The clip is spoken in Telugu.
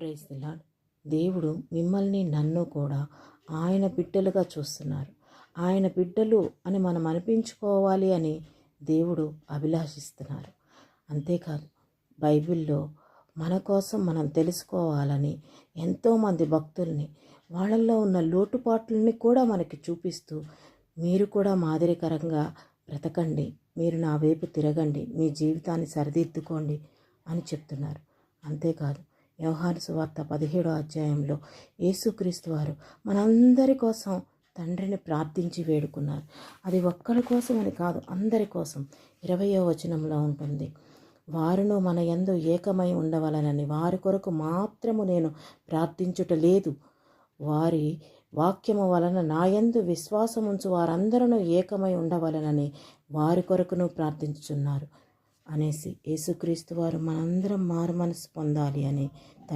Praise the lord. దేవుడు మిమ్మల్ని నన్ను కూడా ఆయన బిడ్డలుగా చూస్తున్నారు. ఆయన బిడ్డలు అని మనం అనిపించుకోవాలి అని దేవుడు అభిలాషిస్తున్నారు. అంతేకాదు, బైబిల్లో మన కోసం మనం తెలుసుకోవాలని ఎంతోమంది భక్తుల్ని, వాళ్ళల్లో ఉన్న లోటుపాట్లని కూడా మనకి చూపిస్తూ, మీరు కూడా మాదిరికరంగా బ్రతకండి, మీరు నా వైపు తిరగండి, మీ జీవితాన్ని సరిదిద్దుకోండి అని చెప్తున్నారు. అంతేకాదు, యోహాను సువార్త 17వ అధ్యాయంలో యేసుక్రీస్తు వారు మనందరి కోసం తండ్రిని ప్రార్థించి వేడుకున్నారు. అది ఒక్కరి కోసం అని కాదు, అందరి కోసం. 20వ వచనంలో ఉంటుంది, వారును మన యందు ఏకమై ఉండవలనని వారి కొరకు మాత్రము నేను ప్రార్థించుట లేదు, వారి వాక్యము వలన నా యందు విశ్వాసముంచు వారందరూ ఏకమై ఉండవలనని వారి కొరకును ప్రార్థించుచున్నారు అనేసి యేసుక్రీస్తు వారు మనందరం మారు మనసు పొందాలి అని